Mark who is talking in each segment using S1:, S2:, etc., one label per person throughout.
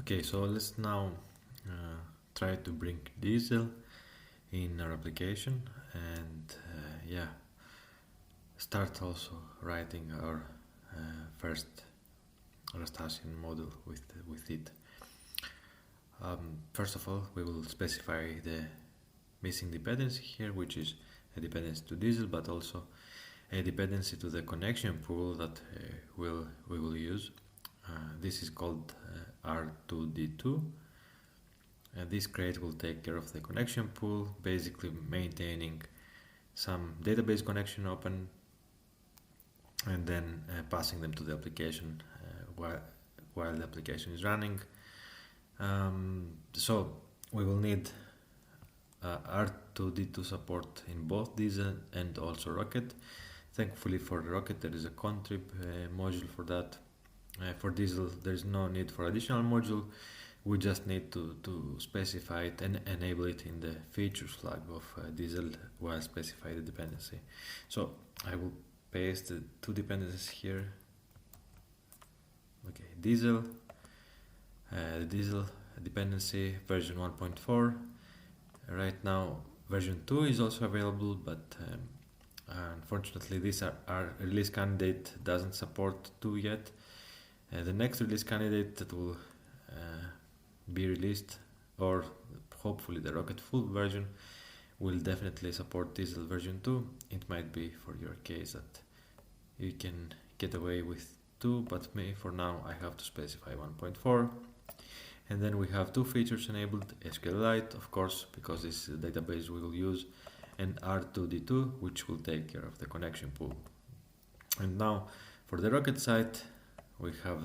S1: Okay, so let's now uh, try to bring Diesel in our application and yeah, start also writing our first Rustasian model with it. First of all, we will specify the missing dependency here, which is a dependency to Diesel, but also a dependency to the connection pool that we will use. This is called R2D2, and this crate will take care of the connection pool, basically maintaining some database connection open and then passing them to the application while the application is running. So we will need R2D2 support in both Diesel and also Rocket. Thankfully for Rocket there is a contrib module for that. For Diesel there is no need for additional module. We just need to specify it and enable it in the features flag of Diesel while specify the dependency. So I will paste the two dependencies here. Okay, Diesel, Diesel dependency version 1.4. Right now version 2 is also available, but unfortunately this our release candidate doesn't support 2 yet. The next release candidate that will be released, or hopefully the Rocket full version, will definitely support Diesel version 2. It might be for your case that you can get away with 2, but me for now I have to specify 1.4. And then we have two features enabled: SQLite, of course, because this is the database we will use, and R2D2, which will take care of the connection pool. And now for the Rocket side, we have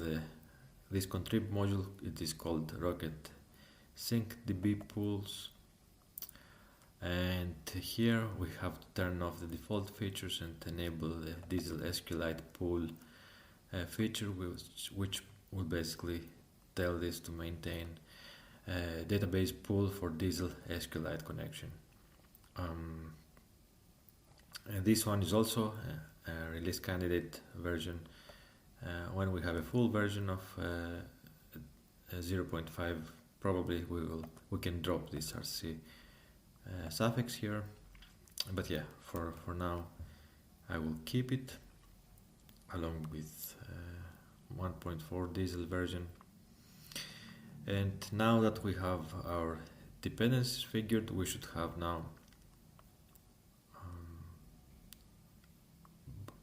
S1: this contrib module. It is called Rocket Sync DB Pools, and here we have to turn off the default features and enable the Diesel SQLite pool feature, which will basically tell this to maintain a database pool for Diesel SQLite connection. And this one is also a release candidate version. When we have a full version of 0.5, probably we can drop this RC suffix here, but yeah, for now I will keep it along with 1.4 Diesel version. And now that we have our dependencies figured, we should have now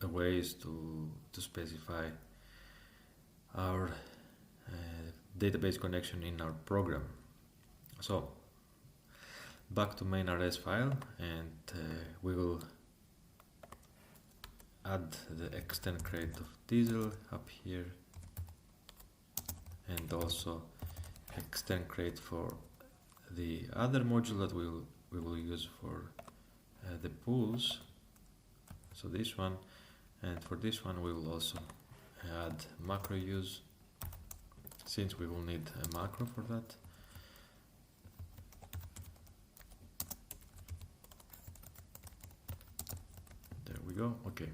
S1: ways to specify our database connection in our program. So back to main rs file, and we will add the extend crate of Diesel up here, and also extend crate for the other module that we will use for the pools. So this one, and for this one we will also add macro use, since we will need a macro for that. There we go. Okay.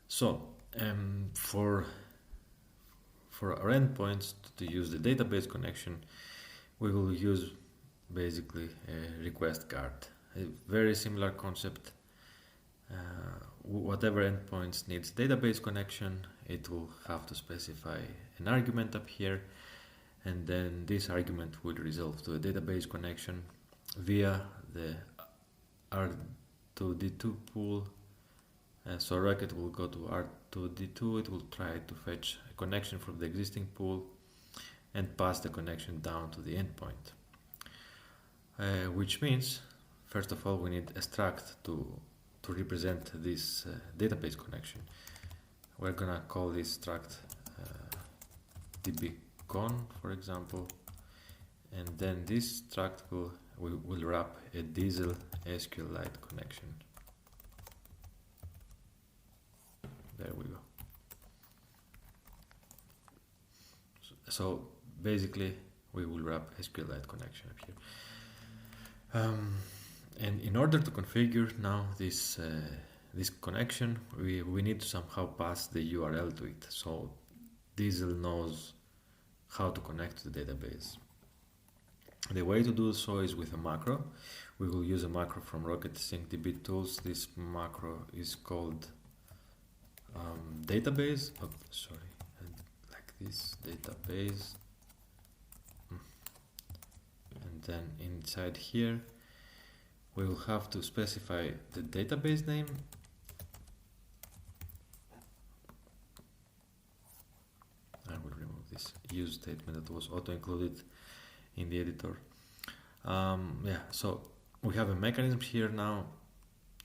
S1: So for our endpoints to use the database connection, we will use basically a request card, a very similar concept. Whatever endpoints needs database connection, it will have to specify an argument up here, and then this argument will resolve to a database connection via the R2D2 pool. So Rocket will go to R2D2, it will try to fetch a connection from the existing pool and pass the connection down to the endpoint. Which means, first of all, we need a struct to represent this database connection. We're gonna call this struct dbcon, for example, and then this struct will wrap a Diesel SQLite connection. There we go. So basically we will wrap SQLite connection up here. And in order to configure now this connection, we need to somehow pass the URL to it. So Diesel knows how to connect to the database. The way to do so is with a macro. We will use a macro from Rocket SyncDB tools. This macro is called database. Oh, sorry, like this, database. And then inside here, we will have to specify the database name. I will remove this use statement that was auto-included in the editor. Yeah, so we have a mechanism here now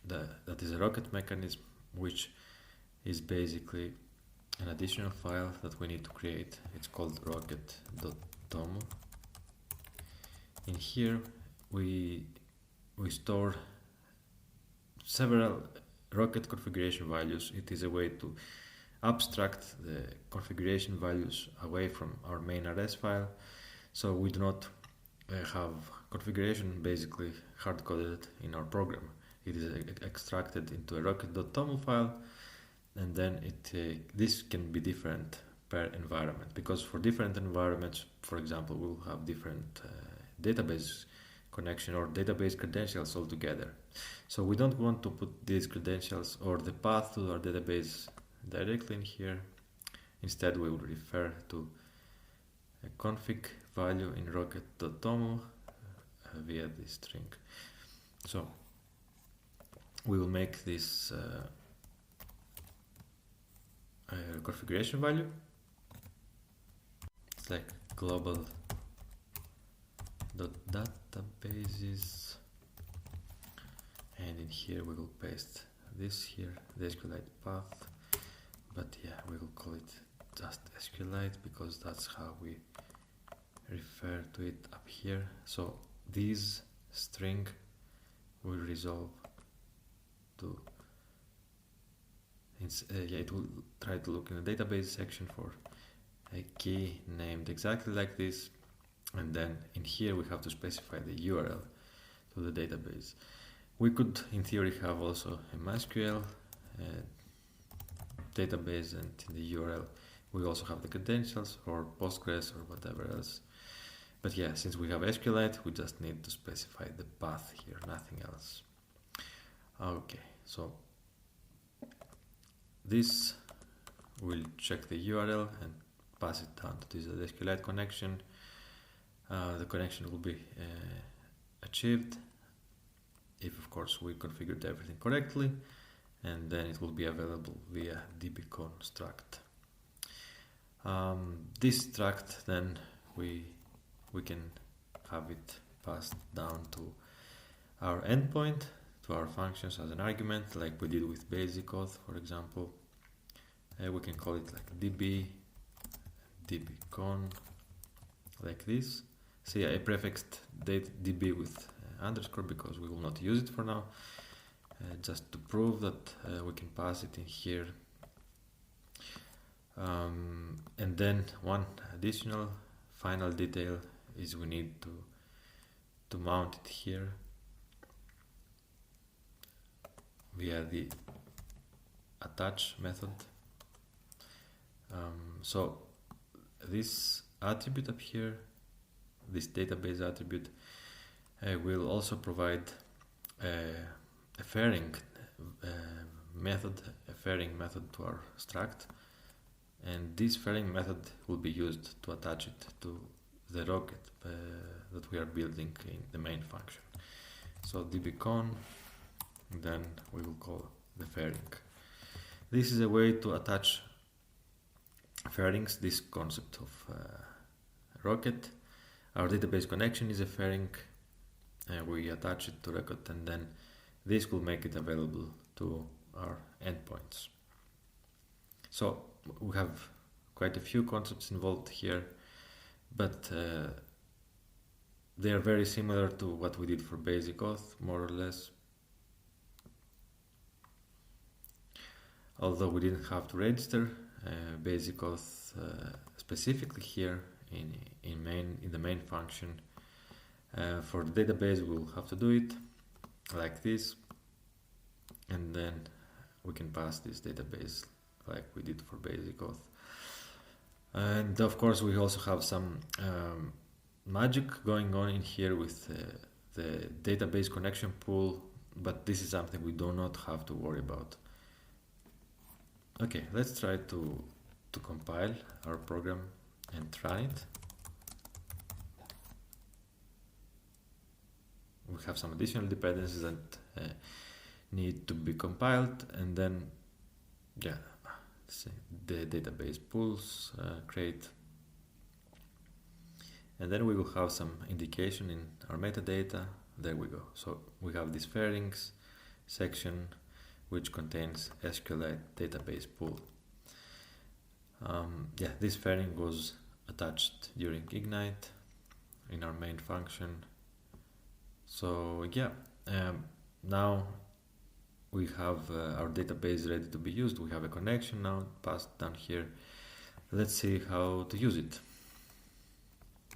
S1: that is a Rocket mechanism, which is basically an additional file that we need to create. It's called rocket.tomo. In here we store several Rocket configuration values. It is a way to abstract the configuration values away from our main RS file, so we do not have configuration basically hard-coded in our program. It is extracted into a rocket.toml file, and then this can be different per environment, because for different environments, for example, we'll have different database connection or database credentials altogether. So we don't want to put these credentials or the path to our database directly in here. Instead, we will refer to a config value in rocket.toml via this string. So we will make this configuration value. It's like global databases, and in here we will paste this here, the SQLite path, but yeah, we will call it just SQLite because that's how we refer to it up here. So this string will resolve to it will try to look in the database section for a key named exactly like this, and then in here we have to specify the URL to the database. We could in theory have also a MySQL database, and in the URL we also have the credentials or Postgres or whatever else. But yeah, since we have SQLite, we just need to specify the path here, nothing else. Okay, so this will check the URL and pass it down to this SQLite connection. The connection will be achieved if, of course, we configured everything correctly, and then it will be available via dbcon struct. This struct, then we can have it passed down to our endpoint, to our functions as an argument, like we did with basic auth, for example. We can call it like dbcon, like this. See, I prefixed db with underscore because we will not use it for now, just to prove that we can pass it in here. And then one additional final detail is we need to mount it here via the attach method. So this attribute up here, this database attribute, will also provide a fairing method to our struct, and this fairing method will be used to attach it to the rocket that we are building in the main function. So dbcon, then we will call the fairing. This is a way to attach fairings, this concept of rocket. Our database connection is a fairing, we attach it to rocket, and then this will make it available to our endpoints. So we have quite a few concepts involved here, but they are very similar to what we did for basic auth, more or less. Although we didn't have to register basic auth specifically here in the main function. For the database, we'll have to do it like this, and then we can pass this database like we did for basic auth. And of course, we also have some magic going on in here with the database connection pool, but this is something we do not have to worry about. Okay, let's try to compile our program and run it. We have some additional dependencies that need to be compiled, and then yeah, the database pools create, and then we will have some indication in our metadata. There we go. So we have this fairings section which contains SQLite database pool. Yeah, this fairing was attached during Ignite in our main function. So yeah, now we have our database ready to be used. We have a connection now passed down here. Let's see how to use it.